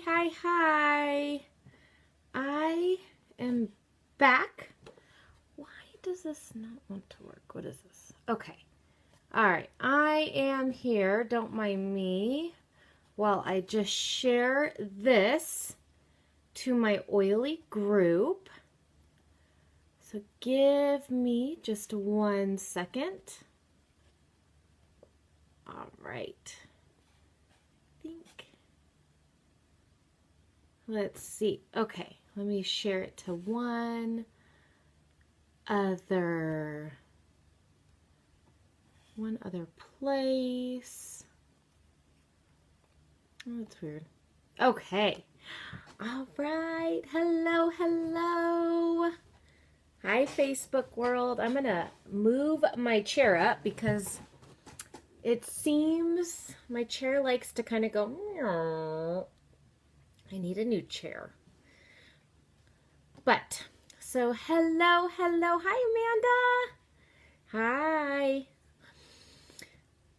Hi. I am back. Why does this not want to work? What is this? Okay. All right. I am here. Don't mind me while I just share this to my oily group. So give me just 1 second. All right. Let's see. Okay, let me share it to one other place. Oh, that's weird. Okay. All right. Hello. Hi, Facebook world. I'm going to move my chair up because it seems my chair likes to kind of go, meow. I need a new chair. But, so hello. Hi, Amanda. Hi.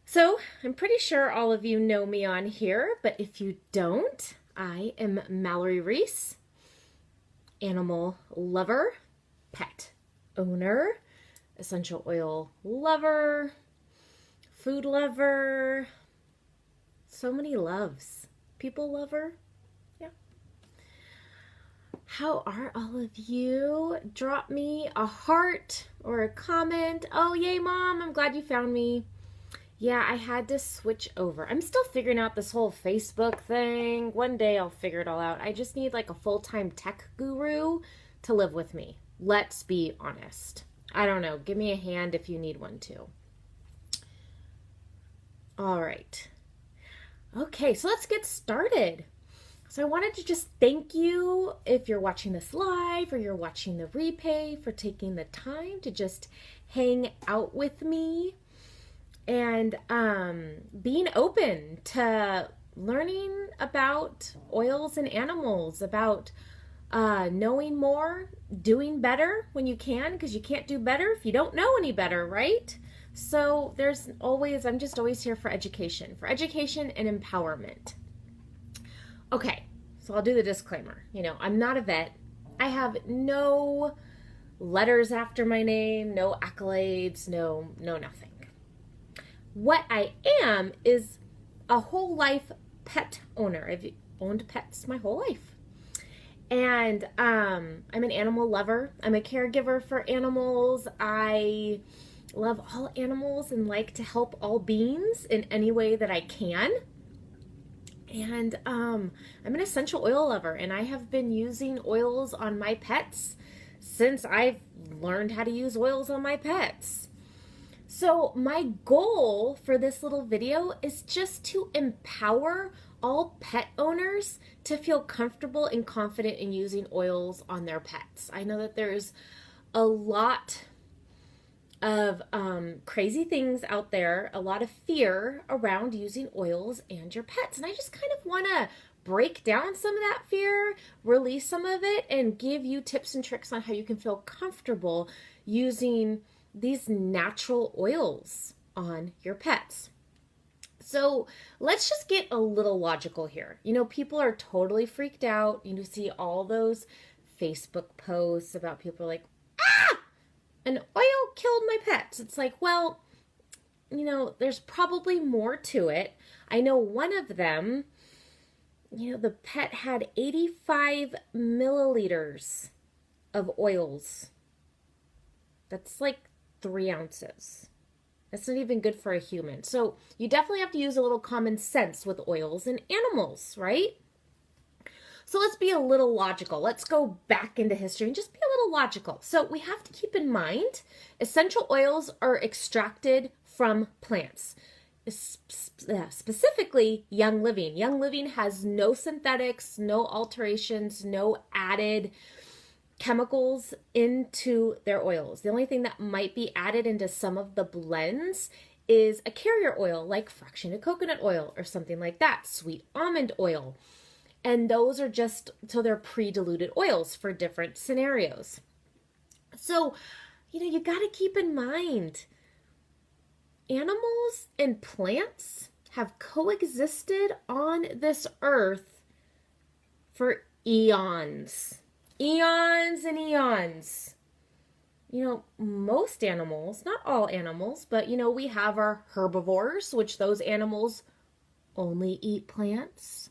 So, I'm pretty sure all of you know me on here, but if you don't, I am Mallory Reese, animal lover, pet owner, essential oil lover, food lover, so many loves. People lover. How are all of you? Drop me a heart or a comment. Oh, yay, Mom. I'm glad you found me. Yeah, I had to switch over. I'm still figuring out this whole Facebook thing. One day I'll figure it all out. I just need like a full-time tech guru to live with me. Let's be honest. I don't know. Give me a hand if you need one too. All right. Okay, so let's get started. So I wanted to just thank you if you're watching this live or you're watching the replay for taking the time to just hang out with me and being open to learning about oils and animals, about knowing more, doing better when you can, because you can't do better if you don't know any better, right? So I'm just always here for education and empowerment. Okay, so I'll do the disclaimer. I'm not a vet. I have no letters after my name, no accolades, no nothing. What I am is a whole life pet owner. I've owned pets my whole life. And I'm an animal lover. I'm a caregiver for animals. I love all animals and like to help all beings in any way that I can. And I'm an essential oil lover, and I have been using oils on my pets since I've learned how to use oils on my pets. So my goal for this little video is just to empower all pet owners to feel comfortable and confident in using oils on their pets. I know that there's a lot of crazy things out there, a lot of fear around using oils and your pets. And I just kind of want to break down some of that fear, release some of it, and give you tips and tricks on how you can feel comfortable using these natural oils on your pets. So let's just get a little logical here. People are totally freaked out. You see all those Facebook posts about people like, an oil killed my pets. It's like, well, there's probably more to it. I know one of them, the pet had 85 milliliters of oils. That's like 3 ounces. That's not even good for a human. So you definitely have to use a little common sense with oils and animals, right? So let's be a little logical. Let's go back into history and just be a little logical. So we have to keep in mind, essential oils are extracted from plants, specifically Young Living. Young Living has no synthetics, no alterations, no added chemicals into their oils. The only thing that might be added into some of the blends is a carrier oil like fractionated coconut oil or something like that, sweet almond oil. And those are so they're pre-diluted oils for different scenarios. So, you got to keep in mind, animals and plants have coexisted on this earth for eons. Eons and eons. Most animals, not all animals, but we have our herbivores, which those animals only eat plants.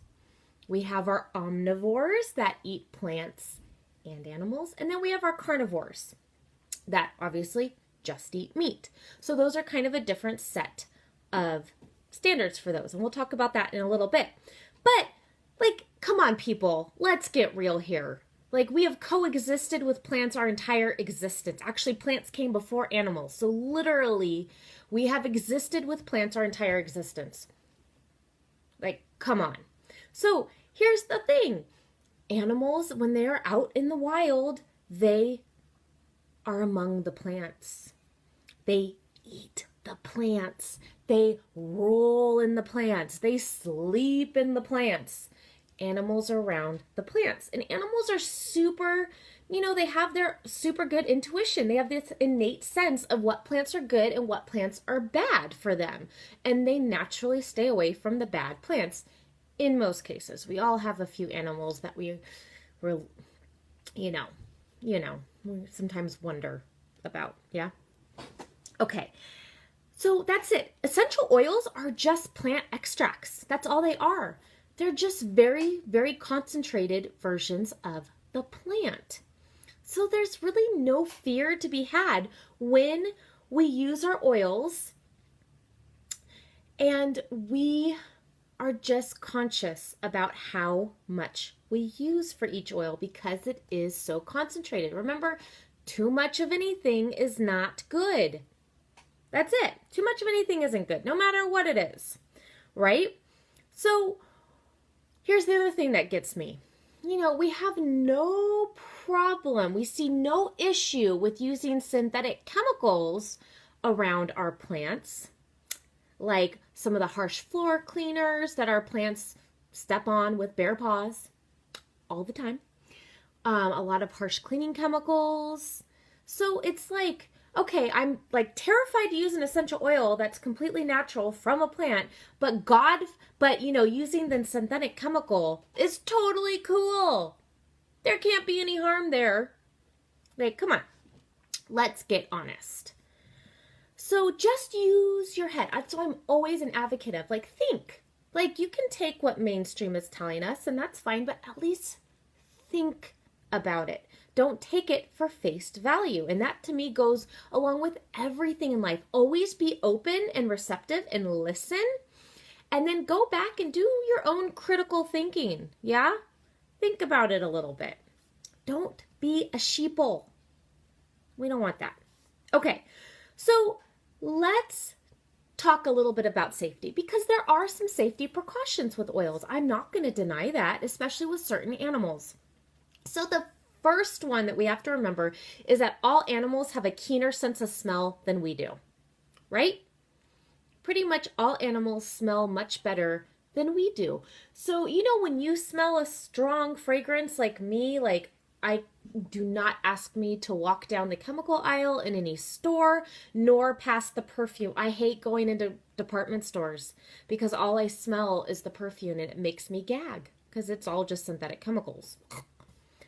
We have our omnivores that eat plants and animals. And then we have our carnivores that obviously just eat meat. So those are kind of a different set of standards for those. And we'll talk about that in a little bit. But come on, people, let's get real here. We have coexisted with plants our entire existence. Actually, plants came before animals. So literally, we have existed with plants our entire existence. Come on. So here's the thing. Animals, when they are out in the wild, they are among the plants. They eat the plants. They roll in the plants. They sleep in the plants. Animals are around the plants. And animals are super, they have their super good intuition. They have this innate sense of what plants are good and what plants are bad for them. And they naturally stay away from the bad plants in most cases. We all have a few animals that we sometimes wonder about. Yeah? Okay. So that's it. Essential oils are just plant extracts. That's all they are. They're just very, very concentrated versions of the plant. So there's really no fear to be had when we use our oils, and we are just conscious about how much we use for each oil because it is so concentrated. Remember, too much of anything is not good. That's it. Too much of anything isn't good, no matter what it is, right? So here's the other thing that gets me. We have no problem. We see no issue with using synthetic chemicals around our plants, like some of the harsh floor cleaners that our plants step on with bare paws all the time. A lot of harsh cleaning chemicals. So it's okay, I'm terrified to use an essential oil that's completely natural from a plant, but using the synthetic chemical is totally cool. There can't be any harm there. Come on, let's get honest. So just use your head. That's why I'm always an advocate of think. You can take what mainstream is telling us, and that's fine, but at least think about it. Don't take it for face value. And that to me goes along with everything in life. Always be open and receptive and listen. And then go back and do your own critical thinking. Yeah? Think about it a little bit. Don't be a sheeple. We don't want that. Okay, so let's talk a little bit about safety, because there are some safety precautions with oils. I'm not going to deny that, especially with certain animals. So the first one that we have to remember is that all animals have a keener sense of smell than we do, right? Pretty much all animals smell much better than we do. So, when you smell a strong fragrance like me, I do not ask me to walk down the chemical aisle in any store, nor past the perfume. I hate going into department stores because all I smell is the perfume and it makes me gag because it's all just synthetic chemicals.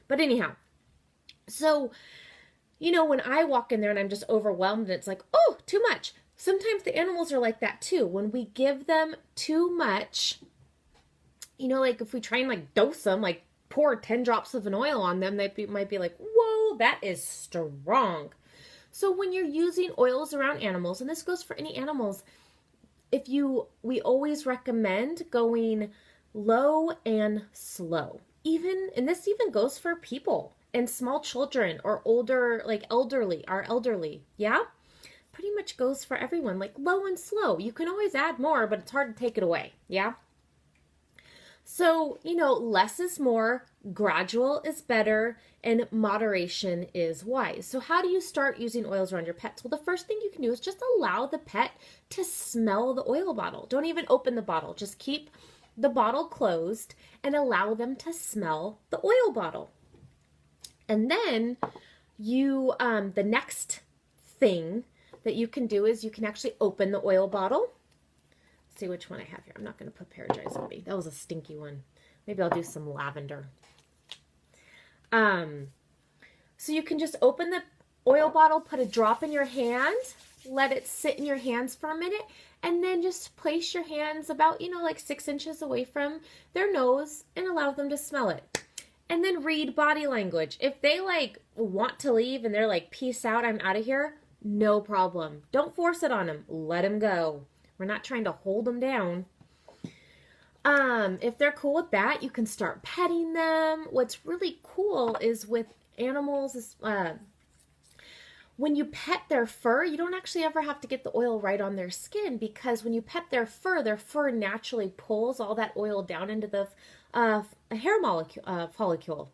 But anyhow, so, when I walk in there and I'm just overwhelmed and it's oh, too much. Sometimes the animals are like that too. When we give them too much, if we try and dose them, pour 10 drops of an oil on them, they might be whoa, that is strong. So when you're using oils around animals, and this goes for any animals, we always recommend going low and slow. And this even goes for people and small children or older, elderly. Yeah? Pretty much goes for everyone, low and slow. You can always add more, but it's hard to take it away. Yeah? So, less is more, gradual is better, and moderation is wise. So how do you start using oils around your pets? Well, the first thing you can do is just allow the pet to smell the oil bottle. Don't even open the bottle. Just keep the bottle closed and allow them to smell the oil bottle. And then the next thing that you can do is you can actually open the oil bottle. Let's see which one I have here. I'm not going to put Paragize on me. That was a stinky one. Maybe I'll do some lavender. So you can just open the oil bottle, put a drop in your hand, let it sit in your hands for a minute, and then just place your hands about, like 6 inches away from their nose and allow them to smell it. And then read body language. If they want to leave and they're like, peace out, I'm out of here, no problem. Don't force it on them. Let them go. We're not trying to hold them down. If they're cool with that, you can start petting them. What's really cool is with animals, when you pet their fur, you don't actually ever have to get the oil right on their skin, because when you pet their fur naturally pulls all that oil down into the hair follicle.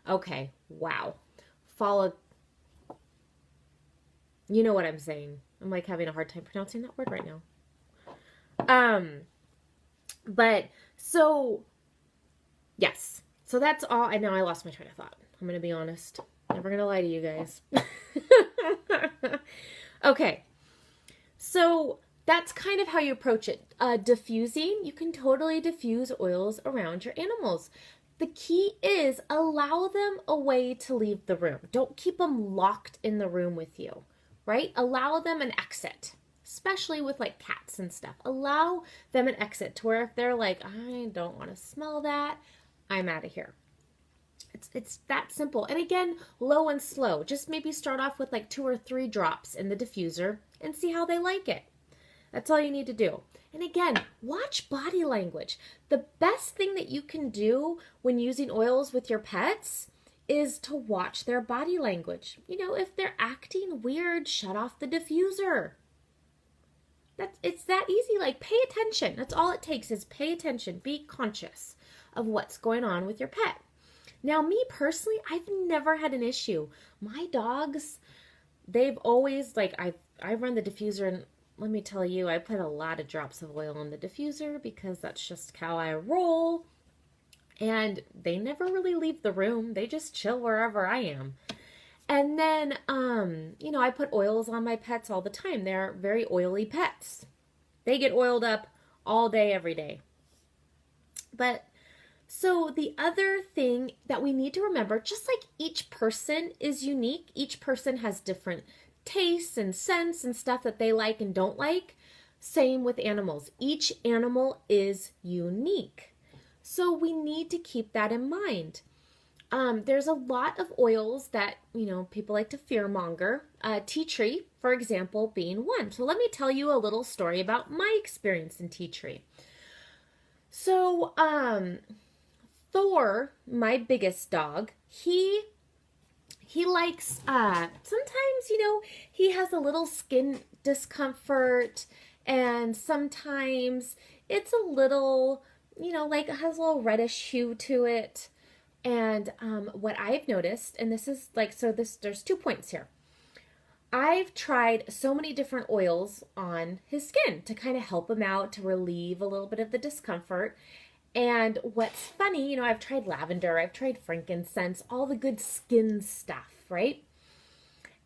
Okay, wow. You know what I'm saying. I'm like having a hard time pronouncing that word right now. But so, yes. So that's all. I know I lost my train of thought. I'm going to be honest. Never going to lie to you guys. Okay. So that's kind of how you approach it. Diffusing, you can totally diffuse oils around your animals. The key is allow them a way to leave the room. Don't keep them locked in the room with you, right? Allow them an exit. Especially with like cats and stuff. Allow them an exit to where if they're like, I don't want to smell that, I'm out of here. It's that simple. And again, low and slow. Just maybe start off with like 2 or 3 drops in the diffuser and see how they like it. That's all you need to do. And again, watch body language. The best thing that you can do when using oils with your pets is to watch their body language. If they're acting weird, shut off the diffuser. It's that easy. Like, pay attention. That's all it takes is pay attention. Be conscious of what's going on with your pet. Now, me personally, I've never had an issue. My dogs, they've always, I run the diffuser, and let me tell you, I put a lot of drops of oil in the diffuser because that's just how I roll. And they never really leave the room. They just chill wherever I am. And then, I put oils on my pets all the time. They're very oily pets. They get oiled up all day, every day. But, so the other thing that we need to remember, just like each person is unique, each person has different tastes and scents and stuff that they like and don't like. Same with animals. Each animal is unique. So we need to keep that in mind. There's a lot of oils that, people like to fearmonger. Tea tree, for example, being one. So let me tell you a little story about my experience in tea tree. So, Thor, my biggest dog, he likes, sometimes, he has a little skin discomfort, and sometimes it's a little, has a little reddish hue to it. And what I've noticed, and this is there's 2 points here. I've tried so many different oils on his skin to kind of help him out, to relieve a little bit of the discomfort. And what's funny, I've tried lavender, I've tried frankincense, all the good skin stuff, right?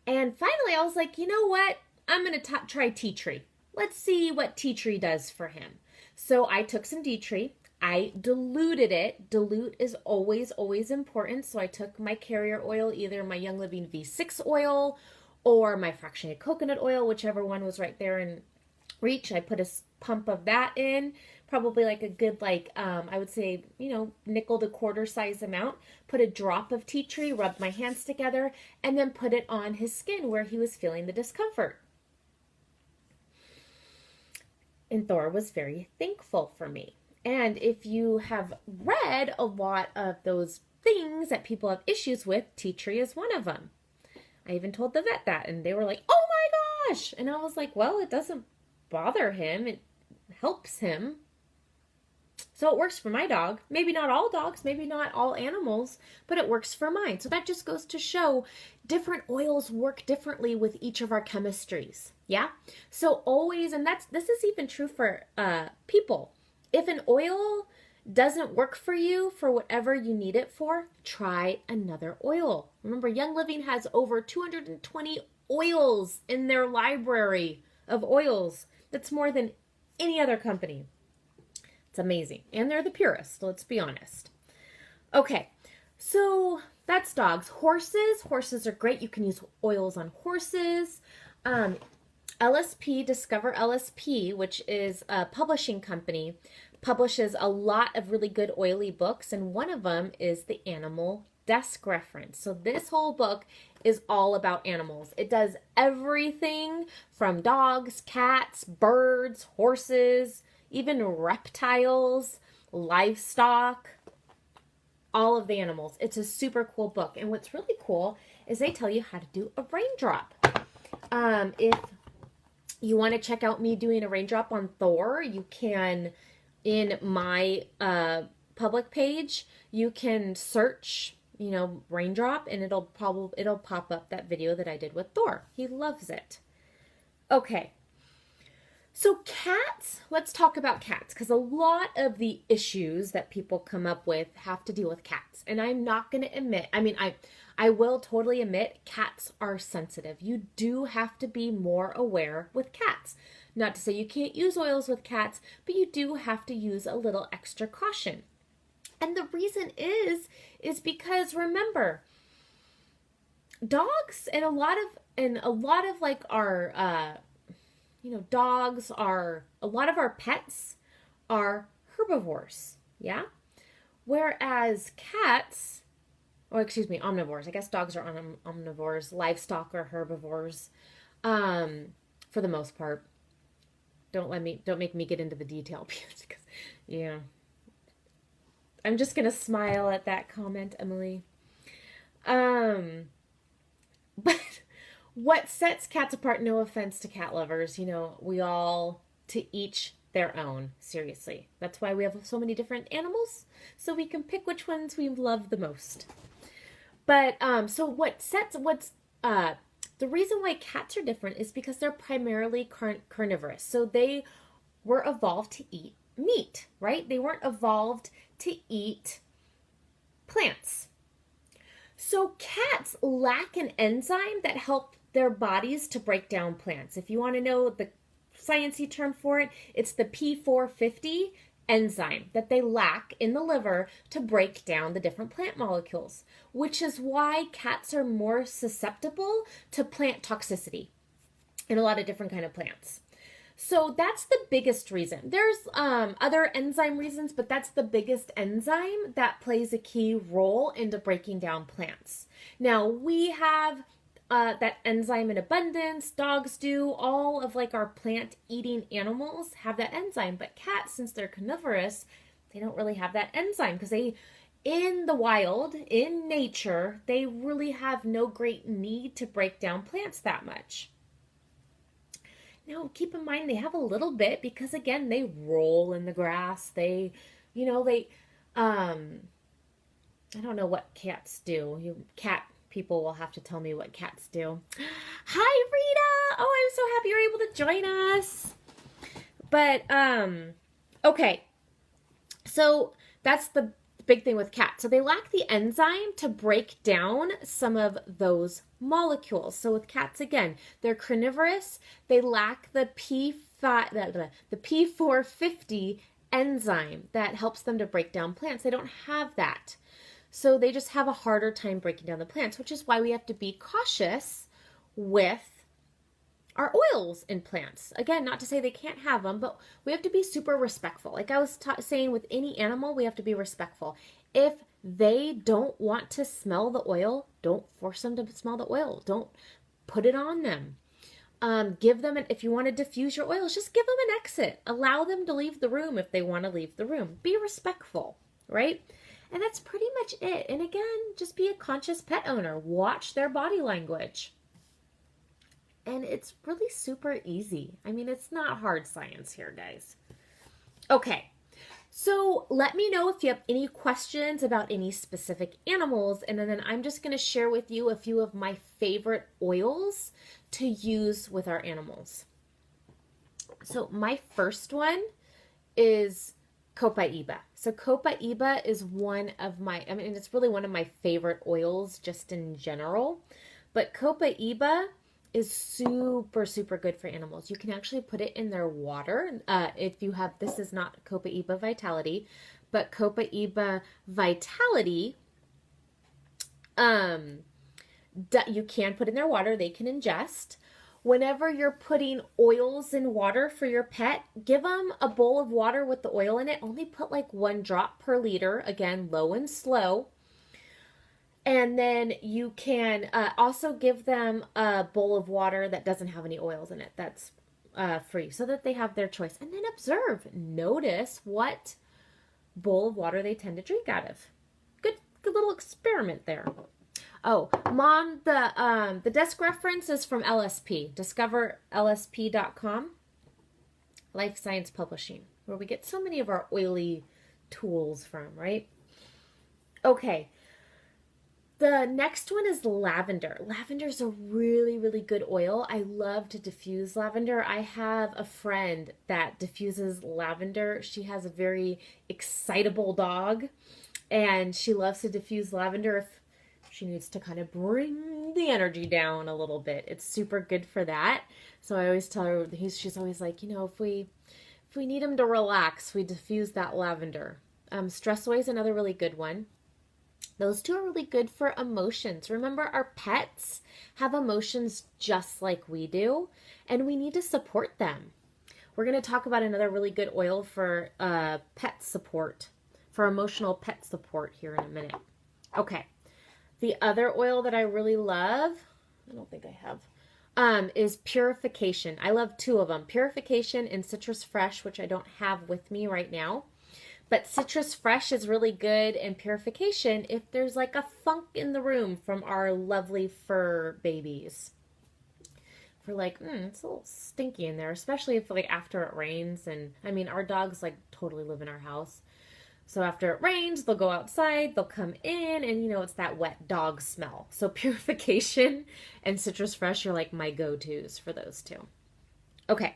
And finally I was like, you know what? I'm going to try tea tree. Let's see what tea tree does for him. So I took some tea tree. I diluted it. Dilute is always, always important. So I took my carrier oil, either my Young Living V6 oil or my fractionated coconut oil, whichever one was right there in reach. I put a pump of that in, probably like a good, I would say, nickel to quarter size amount. Put a drop of tea tree, rubbed my hands together, and then put it on his skin where he was feeling the discomfort. And Thor was very thankful for me. And if you have read a lot of those things that people have issues with, tea tree is one of them. I even told the vet that, and they were like, oh my gosh! And I was like, well, it doesn't bother him. It helps him. So it works for my dog. Maybe not all dogs, maybe not all animals, but it works for mine. So that just goes to show different oils work differently with each of our chemistries. Yeah? So always, and this is even true for people. If an oil doesn't work for you for whatever you need it for, try another oil. Remember, Young Living has over 220 oils in their library of oils. That's more than any other company. It's amazing. And they're the purest, let's be honest. Okay, so that's dogs. Horses are great. You can use oils on horses. LSP, Discover LSP, which is a publishing company, publishes a lot of really good oily books, and one of them is the Animal Desk Reference. So this whole book is all about animals. It does everything from dogs, cats, birds, horses, even reptiles, livestock, all of the animals. It's a super cool book. And what's really cool is they tell you how to do a raindrop. If you want to check out me doing a raindrop on Thor, you can, in my public page, you can search, raindrop, and it'll pop up that video that I did with Thor. He loves it. Okay. So cats, let's talk about cats, because a lot of the issues that people come up with have to deal with cats. And I'm not going to admit, I will totally admit cats are sensitive. You do have to be more aware with cats. Not to say you can't use oils with cats, but you do have to use a little extra caution. And the reason is because, remember, dogs and a lot of like our dogs are, a lot of our pets are herbivores, yeah? Whereas cats, omnivores. I guess dogs are omnivores. Livestock are herbivores, for the most part. Don't make me get into the detail because, yeah. I'm just gonna smile at that comment, Emily. But what sets cats apart, no offense to cat lovers, we all, to each their own, seriously. That's why we have so many different animals, so we can pick which ones we love the most. But, the reason why cats are different is because they're primarily carnivorous. So they were evolved to eat meat, right? They weren't evolved to eat plants. So cats lack an enzyme that helps their bodies to break down plants. If you want to know the sciencey term for it, it's the P450 enzyme that they lack in the liver to break down the different plant molecules, which is why cats are more susceptible to plant toxicity in a lot of different kind of plants. So that's the biggest reason. There's other enzyme reasons, but that's the biggest enzyme that plays a key role into breaking down plants. Now, we have that enzyme in abundance. Dogs do. All of like our plant-eating animals have that enzyme. But cats, since they're carnivorous, they don't really have that enzyme because in the wild, in nature, they really have no great need to break down plants that much. Now, keep in mind, they have a little bit because, again, they roll in the grass. I don't know what cats do. Cat people will have to tell me what cats do. Hi, Rita! Oh, I'm so happy you're able to join us. But, okay. So, that's the big thing with cats. So, they lack the enzyme to break down some of those molecules. So with cats, again, they're carnivorous. They lack the P450 enzyme that helps them to break down plants. They don't have that. So they just have a harder time breaking down the plants, which is why we have to be cautious with our oils in plants. Again, not to say they can't have them, but we have to be super respectful. Like I was saying, with any animal, we have to be respectful. If they don't want to smell the oil, don't force them to smell the oil. Don't put it on them. Give them, if you want to diffuse your oils, just give them an exit. Allow them to leave the room if they want to leave the room. Be respectful, right? And that's pretty much it. And again, just be a conscious pet owner. Watch their body language. And it's really super easy. I mean, it's not hard science here, guys. Okay. So let me know if you have any questions about any specific animals, and then I'm just going to share with you a few of my favorite oils to use with our animals. So my first one is Copaiba. So Copaiba is it's really one of my favorite oils just in general. But Copaiba is super, super good for animals. You can actually put it in their water. If you have, this is not Copaiba Vitality, but Copaiba Vitality, you can put in their water. They can ingest. Whenever you're putting oils in water for your pet, give them a bowl of water with the oil in it. Only put like 1 drop per liter. Again, low and slow. And then you can also give them a bowl of water that doesn't have any oils in it. That's free, so that they have their choice. And then observe, notice what bowl of water they tend to drink out of. Good little experiment there. Oh, Mom, the desk reference is from LSP, discoverlsp.com, Life Science Publishing, where we get so many of our oily tools from, right? Okay. The next one is lavender. Lavender is a really, really good oil. I love to diffuse lavender. I have a friend that diffuses lavender. She has a very excitable dog, and she loves to diffuse lavender if she needs to kind of bring the energy down a little bit. It's super good for that. So I always tell her, she's always like, if we need him to relax, we diffuse that lavender. Stress Away is another really good one. Those two are really good for emotions. Remember, our pets have emotions just like we do, and we need to support them. We're going to talk about another really good oil for pet support, for emotional pet support here in a minute. Okay. The other oil that I really love, I don't think I have, is Purification. I love 2 of them, Purification and Citrus Fresh, which I don't have with me right now. But Citrus Fresh is really good in Purification if there's like a funk in the room from our lovely fur babies. If we're like, it's a little stinky in there, especially if like after it rains. And I mean, our dogs like totally live in our house. So after it rains, they'll go outside, they'll come in, and it's that wet dog smell. So Purification and Citrus Fresh are like my go-tos for those 2. Okay.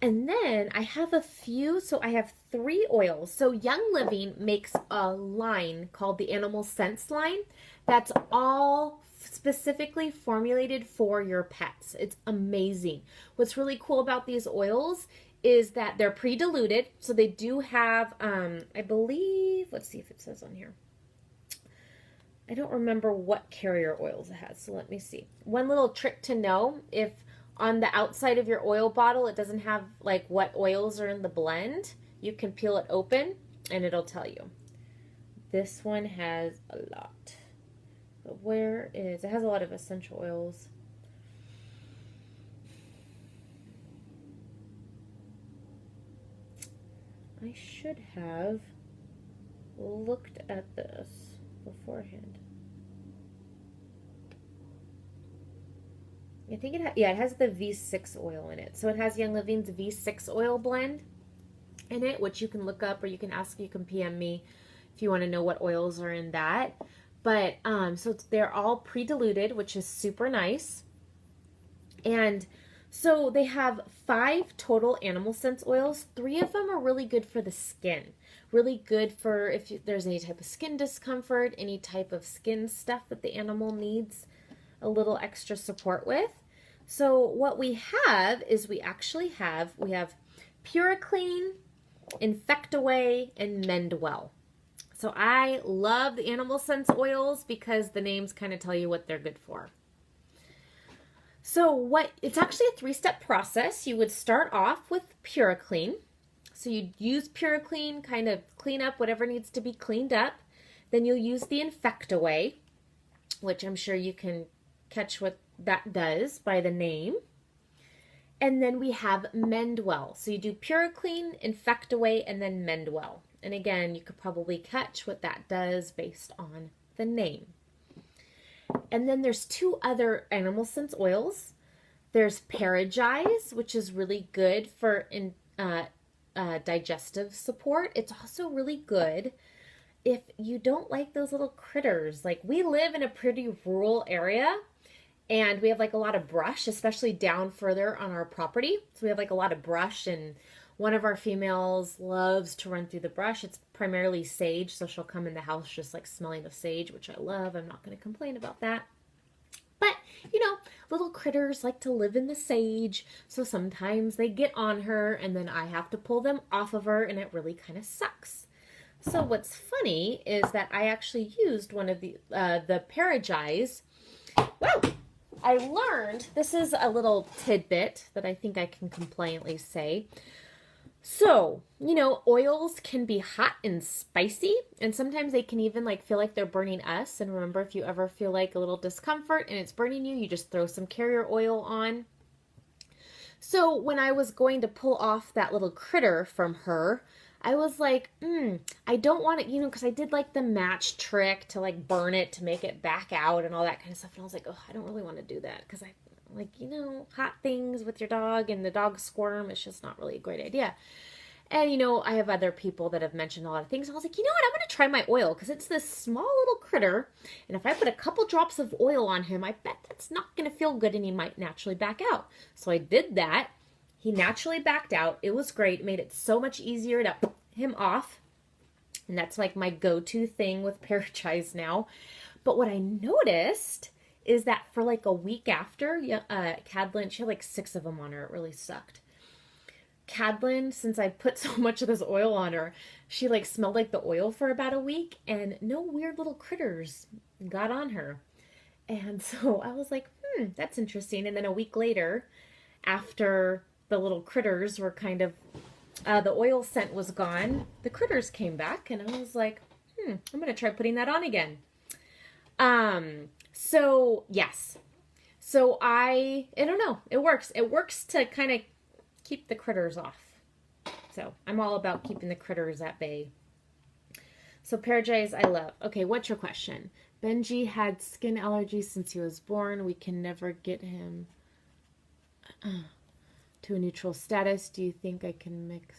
And then I have a few, so I have 3 oils. So Young Living makes a line called the Animal Sense line that's all specifically formulated for your pets. It's amazing. What's really cool about these oils is that they're pre-diluted. So they do have, I believe, let's see if it says on here. I don't remember what carrier oils it has, so let me see. One little trick to know, if on the outside of your oil bottle it doesn't have like what oils are in the blend, you can peel it open and it'll tell you. This one has a lot. But it has a lot of essential oils. I should have looked at this beforehand. I think it has the V6 oil in it. So it has Young Living's V6 oil blend in it, which you can look up, or you can PM me if you want to know what oils are in that. But so they're all pre-diluted, which is super nice. And so they have 5 total Animal Sense oils. 3 of them are really good for the skin. Really good for if there's any type of skin discomfort, any type of skin stuff that the animal needs a little extra support with. So what we have is we have Puriclean, Infect-Away, and Mendwell. So I love the Animal Sense oils because the names kind of tell you what they're good for. So it's actually a 3-step process. You would start off with Puriclean. So you'd use Puriclean, kind of clean up whatever needs to be cleaned up. Then you'll use the Infect-Away, which I'm sure you can catch what that does by the name. And then we have Mendwell. So you do Puriclean, Infect-Away, and then Mendwell. And again, you could probably catch what that does based on the name. And then there's 2 other Animal Sense oils. There's Paragize, which is really good for digestive support. It's also really good if you don't like those little critters. Like, we live in a pretty rural area, and we have like a lot of brush, especially down further on our property. So we have like a lot of brush, and one of our females loves to run through the brush. It's primarily sage, so she'll come in the house just like smelling of sage, which I love. I'm not going to complain about that. But, little critters like to live in the sage, so sometimes they get on her and then I have to pull them off of her, and it really kind of sucks. So what's funny is that I actually used one of the Paragize. Wow! I learned, this is a little tidbit that I think I can compliantly say. So, oils can be hot and spicy, and sometimes they can even feel like they're burning us. And remember, if you ever feel like a little discomfort and it's burning you, you just throw some carrier oil on. So when I was going to pull off that little critter from her, I was like, I don't want it, because I did the match trick to burn it to make it back out and all that kind of stuff. And I was like, oh, I don't really want to do that because I hot things with your dog and the dog squirm. It's just not really a great idea. And, I have other people that have mentioned a lot of things. I was like, you know what? I'm going to try my oil because it's this small little critter. And if I put a couple drops of oil on him, I bet that's not going to feel good and he might naturally back out. So I did that. He naturally backed out. It was great. It made it so much easier to him off. And that's my go-to thing with Paragize now. But what I noticed is that for a week after, Cadlin, she had 6 of them on her. It really sucked. Cadlin, since I put so much of this oil on her, she smelled like the oil for about a week, and no weird little critters got on her. And so I was like, that's interesting. And then a week later, after the little critters were kind of, the oil scent was gone, the critters came back, and I was like, I'm going to try putting that on again. So yes. So I don't know. It works. It works to kind of keep the critters off. So I'm all about keeping the critters at bay. So Paragize, I love. Okay, what's your question? Benji had skin allergies since he was born. We can never get him to a neutral status. Do you think I can mix?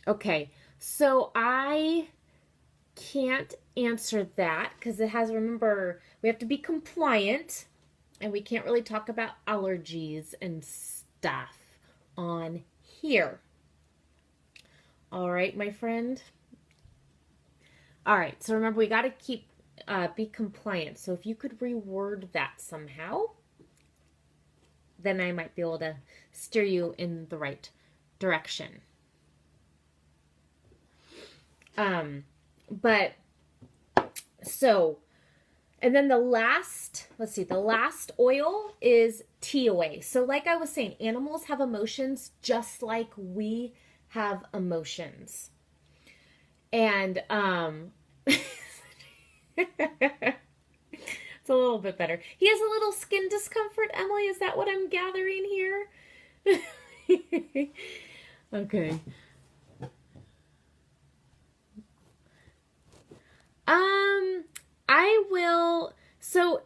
Okay, so I can't answer that because it has, remember, we have to be compliant and we can't really talk about allergies and stuff on here. All right, my friend. All right, so remember, we got to be compliant. So if you could reword that somehow, then I might be able to steer you in the right direction. But so, and then the last oil is TOA. So like I was saying, animals have emotions just like we have emotions. And, it's a little bit better. He has a little skin discomfort, Emily. Is that what I'm gathering here? Okay. I will. So,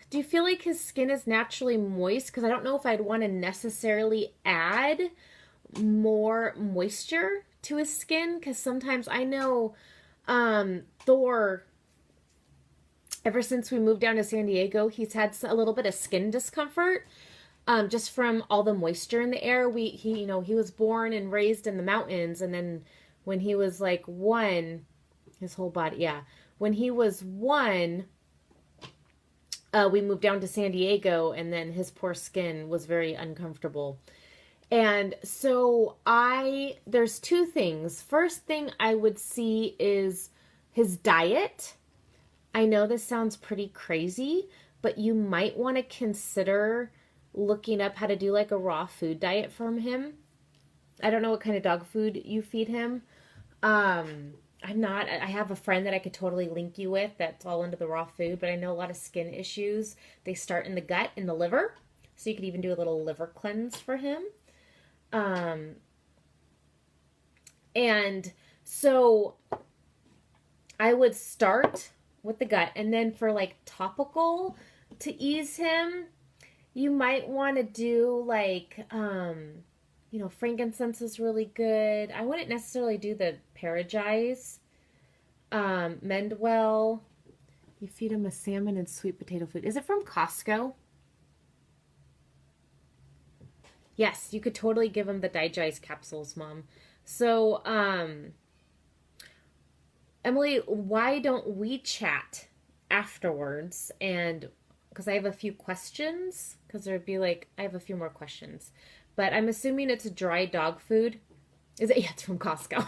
do you feel like his skin is naturally moist? Because I don't know if I'd want to necessarily add more moisture to his skin. Because sometimes I know Thor, ever since we moved down to San Diego, he's had a little bit of skin discomfort. Just from all the moisture in the air. He was born and raised in the mountains, and then when he was 1, his whole body, yeah. When he was 1, we moved down to San Diego, and then his poor skin was very uncomfortable. And so there's 2 things. First thing I would see is his diet. I know this sounds pretty crazy, but you might want to consider looking up how to do a raw food diet from him. I don't know what kind of dog food you feed him. I have a friend that I could totally link you with that's all into the raw food, but I know a lot of skin issues, they start in the gut, in the liver. So you could even do a little liver cleanse for him. And so I would start with the gut, and then for topical to ease him, you might want to do frankincense is really good. I wouldn't necessarily do the Paragize. Mendwell. You feed him a salmon and sweet potato food. Is it from Costco? Yes, you could totally give him the Digize capsules, Mom. So, Emily, why don't we chat afterwards? And because I have a few questions, because there'd be like, I have a few more questions. But I'm assuming it's a dry dog food. Is it? Yeah, it's from Costco.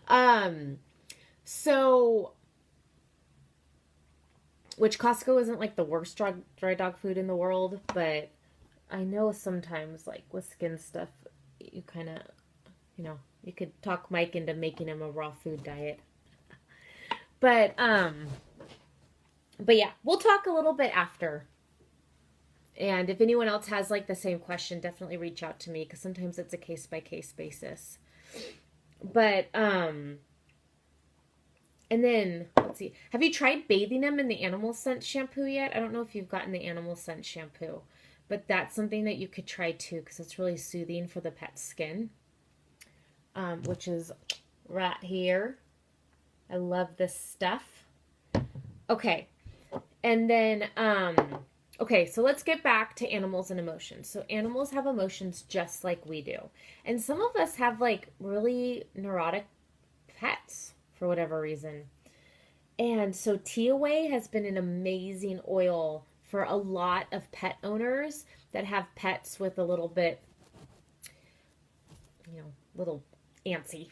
um, so, which Costco isn't like the worst dry dog food in the world, but I know sometimes like with skin stuff, you kind of, you could talk Mike into making him a raw food diet. But yeah, we'll talk a little bit after. And if anyone else has like the same question, definitely reach out to me because sometimes it's a case by case basis. But and then let's see. Have you tried bathing them in the animal scent shampoo yet? I don't know if you've gotten the animal scent shampoo, but that's something that you could try too because it's really soothing for the pet's skin. Which is right here. I love this stuff. Okay. And then okay, so let's get back to animals and emotions. So animals have emotions just like we do. And some of us have like really neurotic pets for whatever reason. And so Teaway has been an amazing oil for a lot of pet owners that have pets with a little bit, little antsy,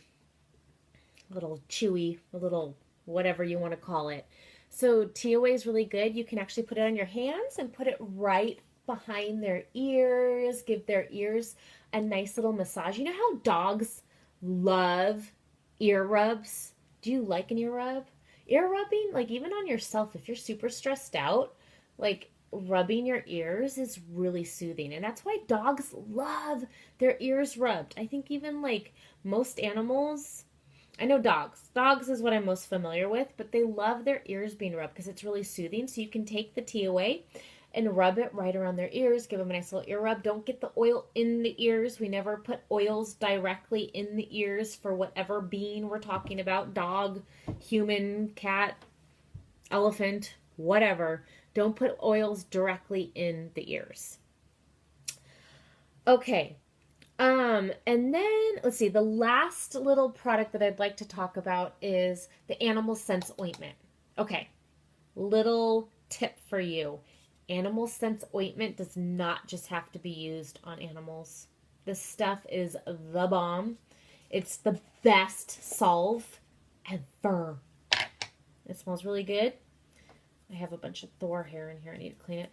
a little chewy, a little whatever you want to call it. So Teaway is really good. You can actually put it on your hands and put it right behind their ears, give their ears a nice little massage. You know how dogs love ear rubs? Do you like an ear rub? Ear rubbing, like even on yourself, if you're super stressed out, like rubbing your ears is really soothing. And that's why dogs love their ears rubbed. I think even like most animals, I know dogs. Dogs is what I'm most familiar with, but they love their ears being rubbed because it's really soothing. So you can take the tea away and rub it right around their ears. Give them a nice little ear rub. Don't get the oil in the ears. We never put oils directly in the ears for whatever being we're talking about. Dog, human, cat, elephant, whatever. Don't put oils directly in the ears. Okay. And then let's see, the last little product that I'd like to talk about is the Animal Sense ointment. Okay. Little tip for you. Animal Sense ointment does not just have to be used on animals. This stuff is the bomb. It's the best salve ever. It smells really good. I have a bunch of Thor hair in here. I need to clean it.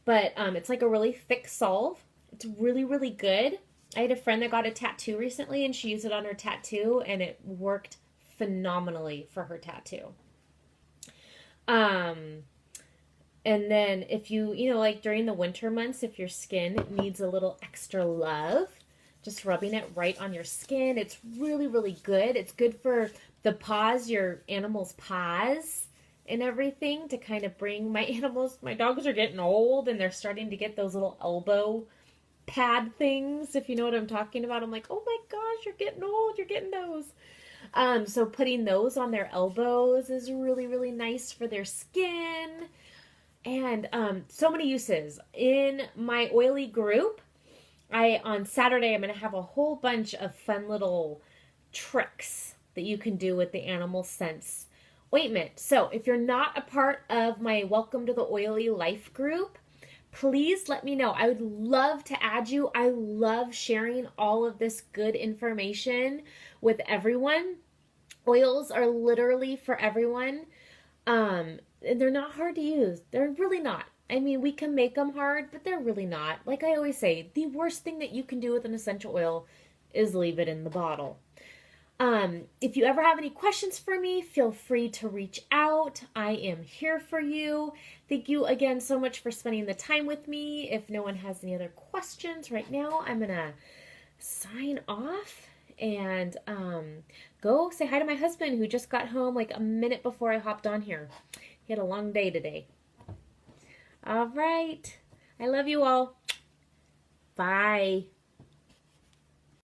But it's like a really thick salve. It's really, really good. I had a friend that got a tattoo recently and she used it on her tattoo and it worked phenomenally for her tattoo. And then if you like during the winter months, if your skin needs a little extra love, just rubbing it right on your skin. It's really, really good. It's good for the paws, your animal's paws and everything to kind of bring my dogs are getting old and they're starting to get those little elbow pad things, if you know what I'm talking about. I'm like, oh my gosh, you're getting old, you're getting those. So putting those on their elbows is really, really nice for their skin. And so many uses. In my oily group, on Saturday, I'm going to have a whole bunch of fun little tricks that you can do with the Animal Sense ointment. So if you're not a part of my Welcome to the Oily Life group, please let me know. I would love to add you. I love sharing all of this good information with everyone. Oils are literally for everyone. And they're not hard to use. They're really not. I mean, we can make them hard, but they're really not. Like I always say, the worst thing that you can do with an essential oil is leave it in the bottle. If you ever have any questions for me, feel free to reach out. I am here for you. Thank you again so much for spending the time with me. If no one has any other questions right now, I'm going to sign off and go say hi to my husband who just got home like a minute before I hopped on here. He had a long day today. All right. I love you all. Bye.